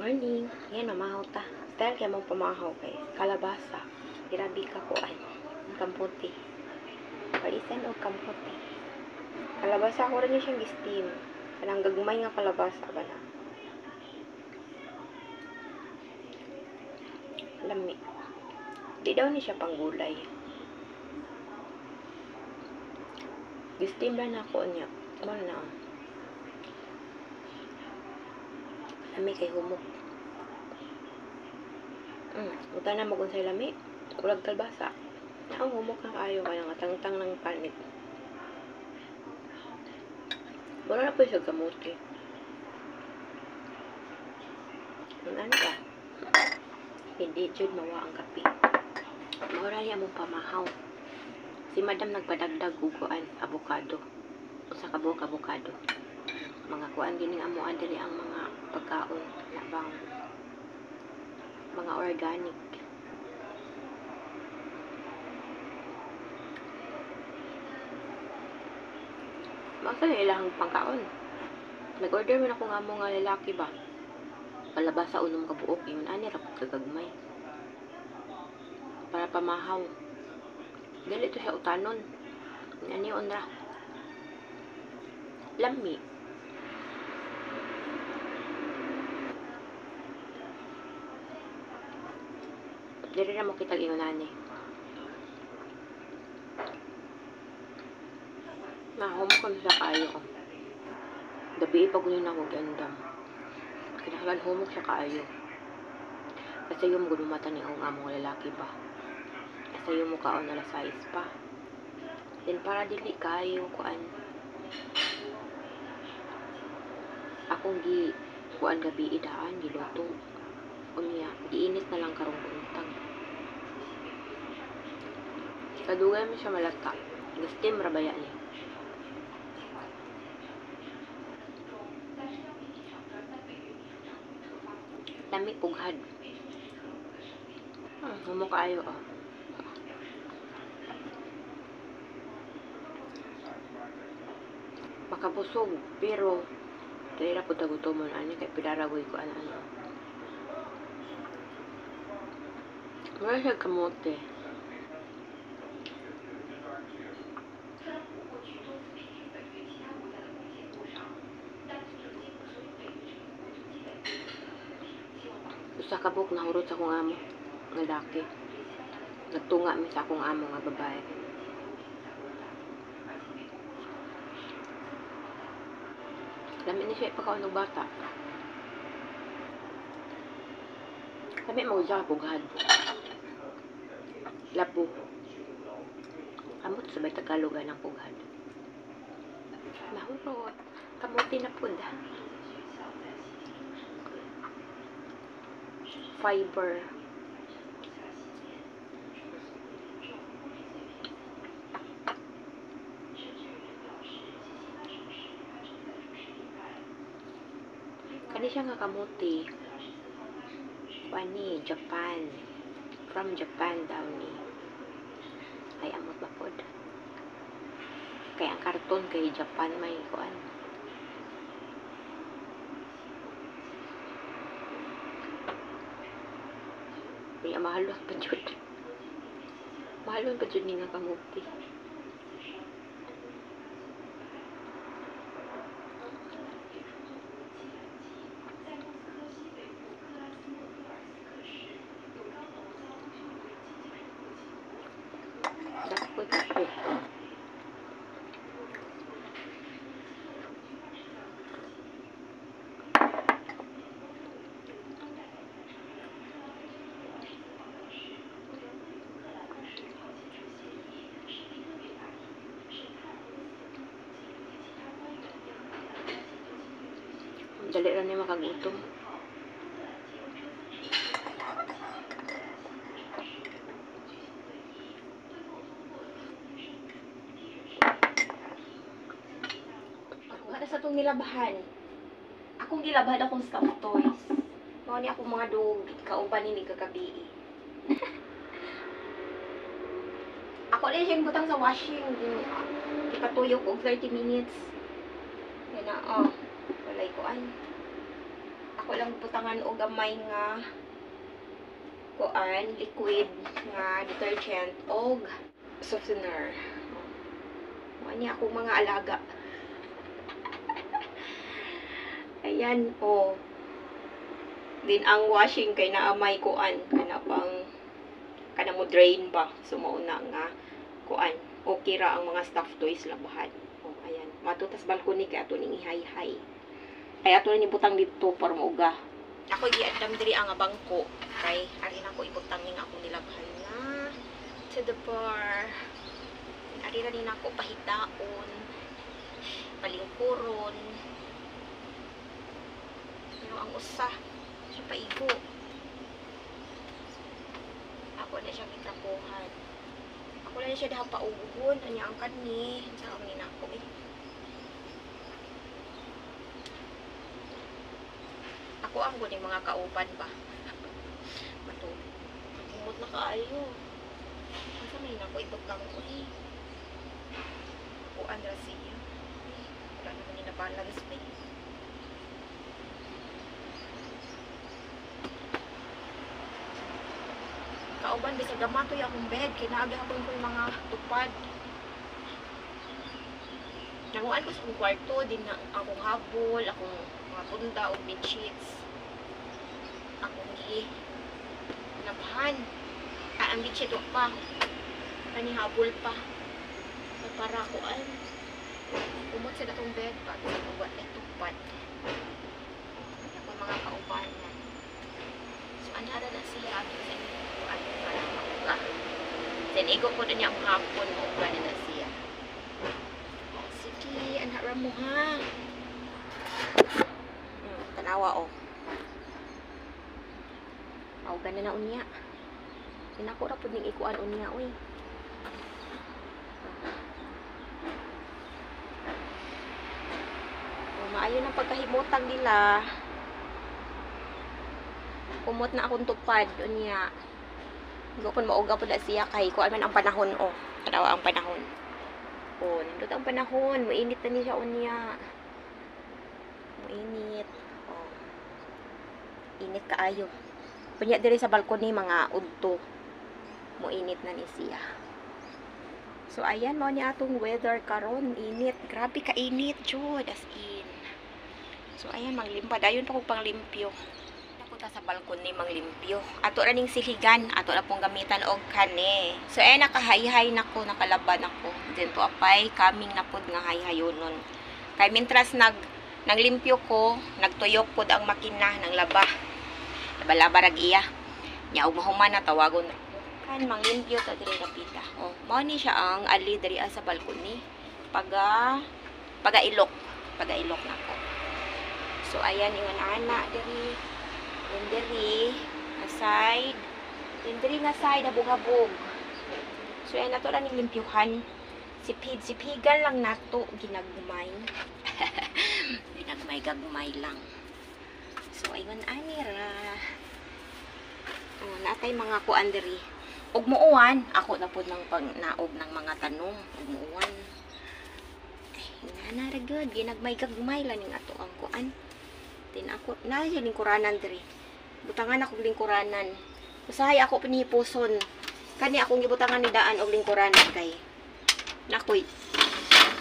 Morning. Yan, mamahaw ta. Dahil kaya mong pamahaw kay kalabasa. Grabe ka ko ay. Kamputi. Palisan o kamputi. Kalabasa ko rin siyang steam. Kanang gagmay nga kalabasa ba na. Lami. Di daw ni siya panggulay. Steam lang ako niya. Mal na. Lami kay humok. Uta na magunsay lami. Ulag kalbasa. Ang humok na kayo kaya nga tangtang ng panit. Wala na po siya gamuti. Ano ka? Hindi jud mawa ang kape. Maura niya mong pamahaw. Si madam nagpadagdag uguan, avocado. Usa ka buok avocado. Mga kuan gining amuan diri ang mga pagkaon labang mga organic. Masa na ilang pangkaon. Nag-order man ako nga mo nga lalaki ba. Palabasa unom ka buok, yun ani ra kagagmay. Para pamahaw. Dili to siya utanon. Ani onra. Lami. Dili na mo kitag ingon ani. Humok sa kayo ko. Gabi pag yun ako gandam. Kinahanglan humok sa kayo. Kasi yung gulumata ni ang among lalaki ba. Kasi yung mukhaon alas 6 pa. Then para dili kayo kuan. Akong kuan gabi idaan giluto. Unya, giinit na lang karong buntag. Kadugay mo siya malata. Gastim rabaya niya. Lami pughad. Humok kayo oh. Makabusog pero dahil po tagutomon ani kay pilaragoy ko ano. Wala siya kamote. Usa ka buok nahurot sa akong amo nga laki. Nagtunga mi sa akong amo nga babae. Lami ni siya ipakaon ng bata. Lami mo siya pughad. Labo. Amot sabay Tagalog ng pughad. Mahurot. Kamuti na pud. Fiber. Kani siya nga kamuti. Wani, Japan. From Japan daw ni. Ay amot ba pod. Kaya ang karton kay Japan may kuan. May mahalon pa jud. Mahalon pa jud ni nga kamuti. Dapat kape. Dali ra ni makagutom. Wala sa itong nilabahan. Akong gilabahan akong stuffed toys. Mao ni akong mga dog kauban ni kagabi. Ako rin siyang butang sa washing. Ipatuyok og 30 minutes. Yan na, walay ko ay. Ako lang butangan o gamay nga kuan, liquid nga detergent o softener. Ani ako mga alaga. Ayan, oh. Din ang washing kay naamay kuan, kana pang kana mo drain ba. So mauna nga kuan. Okay ra ang mga stuffed toys labahan. Oh, ayan. Matutas balkoni kay ato ning ihay-hay. Kay ato ni butang dito para mauga. Ako giadam diri ang bangko kay ari na ko ibutang ning akong nilabhan nga to the bar. Ari ra din ako pahitaon, palingkuron. Pero ang usa siya paigo. Ako na siya gitapuhan. Ako na siya daha paugon anya ang kani sa amin ako eh. Ako ang guning mga kauban ba. Mato. Kumot na kaayo. Asa may nako ibutang ko eh. Kuan ra siya. Wala naman ni nabalance pa eh. Kauban bisag gamatoy akong bed kay naagi hapon ko yung mga tupad. Nanguan ko sa akong kwarto din na akong habol, akong mga punda o bedsheets. Akong nabhan. Ang bedsheet pa. Kani habol pa. Para kuan. Umot sa datong bed pa sa uwat na tupad. Ako mga kauban na. So anara na siya ato sa inyo. Then, igo ko na niya ang hapon o gano'n na siya. Sige, anak mo ha. Tanawa o. O, gano'n na unya. Sinako na po ning ikuan unya, uy. Maayo ng pagkahimutan nila. Kumot na akong tupad unya. Hindi ko mauga po na siya kay kuan man ang panahon o. Tanawa ang panahon. O, nandun ang panahon. Mainit na niya unya. Mainit. O. Init kaayo. Punya diri sa balkoni mga udto. Mainit na ni siya. So, ayan mo ni atong weather karon. Init. Grabe ka init, jud. As in. So, ayan, manglimpad. Ayun pa kong panglimpyo. Sa balkon ni manglimpyo. Ato ra ning siligan, ato ra pong gamitan og kane. So ay nakahayhay nako, nakalaban ako. Then to apay kaming napod nga hayhayonon. Kay mintras naglimpyo ko, nagtuyok pod ang makina ng laba. Laba-laba rag iya. Nya og mahuman na tawagon kan manglimpyo ta diri kapita. Oh, mao ni siya ang ali diri sa balkon ni. Pagailok nako. So ayan yung ana diri. Dindiri nga side. Dindiri nga side, habog-habog. So, yan nato lang limpyuhan. Sipigan lang nato. Ginagumay. Ginagumay lang. So, ayun, anira. Natay mga kuan diri. Og muuwan. Ako na po ng pagnaog ng mga tanong. Og muuwan. Ay, nanaragod. Ginagmay-gagumay lang yung ato ang kuan. Din ako, nasa lingkuranan diri. Butangan ako lingkuranan. Usahay ako pinipuson. Kani akong gibutangan ni daan og lingkuranan kay nakoy.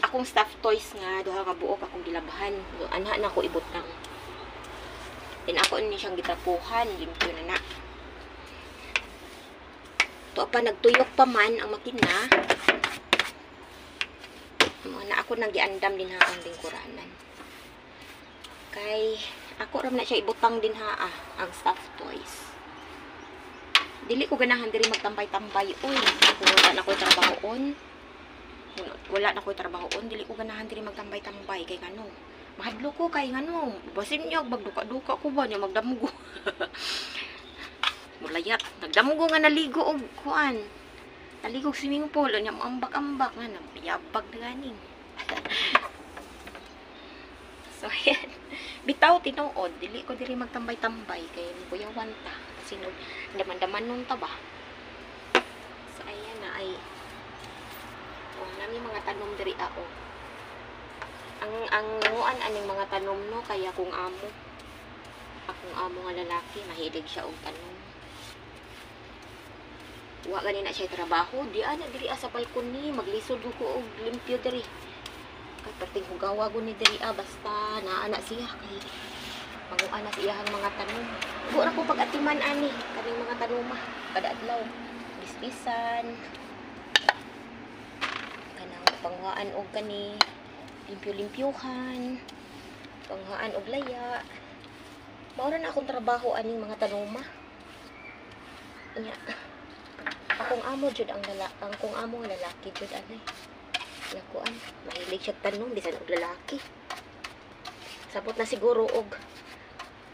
Akong stuffed toys nga duha ka buok akong gilabahan. So, anha na ako ibutang. Din ako ni siyang gitapuhan, limpyo na na. To pa nagtuyok pa man ang makina. Na ako nang giandam din ha ang lingkuranan. Kay ako ram na siya ibutang din ha ang stuffed toys. Dili ko ganahan diri magtambay-tambay. Uy, wala na ko'y trabahoon. Dili ko ganahan diri magtambay-tambay kay ngano. Mahadlo ko kay ngano. Basin niyo magduka-duka ko ba niya magdamgo. Mulayat, nagdamgo nga naligo og kuan. Naligo swimming pool nya ambak-ambak nga nabiyabag na ganing. So, ayan. Bitaw, tinuod. Dili ko diri magtambay-tambay. Kaya ni Kuya Wanta. Sino, daman-daman nung taba. So, ayan na ay. O, nami mga tanom diri ako. Ang nanguan aning mga tanom no. Kaya kung amo. Akong amo nga lalaki, mahilig siya og tanong. Wa gani na siya trabaho, di ana diri sa balkoni, maglisod ko og limpyo diri. Kay perting hugawa ko ni diri basta naa siya kay panguana sa iyahang mga tanong. Buo ko pag-atiman ani kaning mga tanong kada adlaw. Bisbisan. Kanang panghuaan og kani limpyo-limpyuhan. Panghuaan og laya. Mao na akong trabaho aning mga tanong Nya. Akong amo jud ang lalaki jud anay. Nakuan, mahilig siya tanong bisan og lalaki. Sabot na siguro og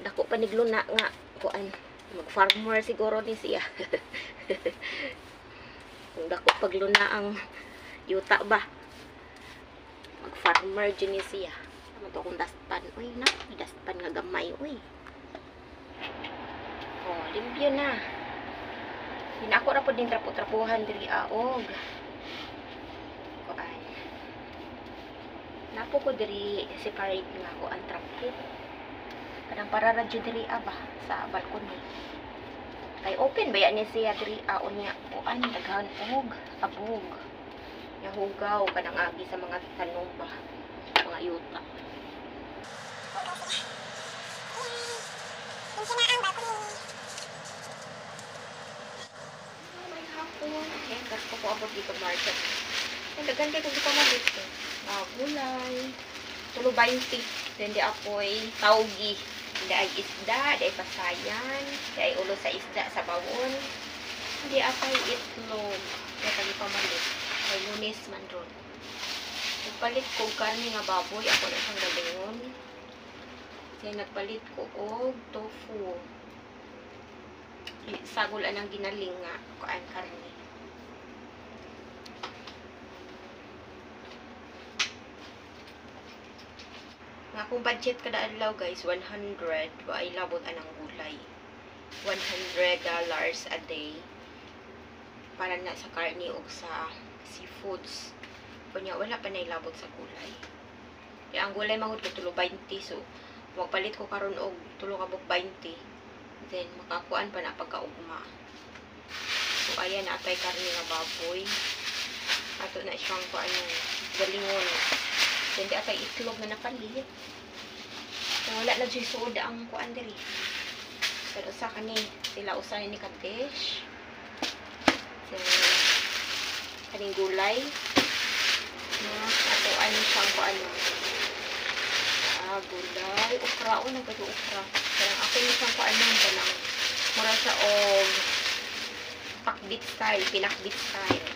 dako panigluna nga kuan, mag-farmer siguro ni siya. Kung dako pagluna ang yuta ba. Mag-farmer jud ni siya. Ano to kung daspan? Uy, na, daspan nga gamay, uy. Oh, limpyo na. Pinako ra po din trapo-trapuhan diri aog. Kuan. Napo ko diri separate nga ko ang trapo. Kadang para ra jud diri ba sa balkoni. Kay open ba yan siya diri aon niya kuan daghan og abog. Ya hugaw kanang agi sa mga tanong ba, mga yuta. Ayan, kasi ko abot dito market. Ang daghan kayo kung di pa mabit ko. Gulay. Tulo 20. Then di apoy taugi. Di ay isda, di ay pasayan. Di ay ulo sa isda sa bawon. Di apay itlog. Di ay pa mabit. Ay lunes man ron. Nagpalit ko karne nga baboy. Ako na siyang galingon. Then nagpalit ko og tofu. Sagol anang ginaling nga. Kuan karne. Nga kung budget kada adlaw guys, 100 wa ay labot anang gulay. $100 a day para na sa karne o sa seafoods. Kunya wala pa nay labot sa gulay. Kaya ang gulay mahud ko tulo 20, so magpalit ko karon og tulo ka 20. Then makakuan pa na pagkaugma. So ayan na atay karne nga baboy. Ato na siyang kuan galingon. Hindi atay itlog na napalit. So, wala na dyan suod ang kuan diri. Pero sa kani, sila usahin ni Kadesh. So, kaning gulay. Ato ano siyang kuan. Gulay. Ukra. O, nagkato ukra. Parang ako yung siyang kuan nung kanang mura siya o pakbit style, pinakbit style.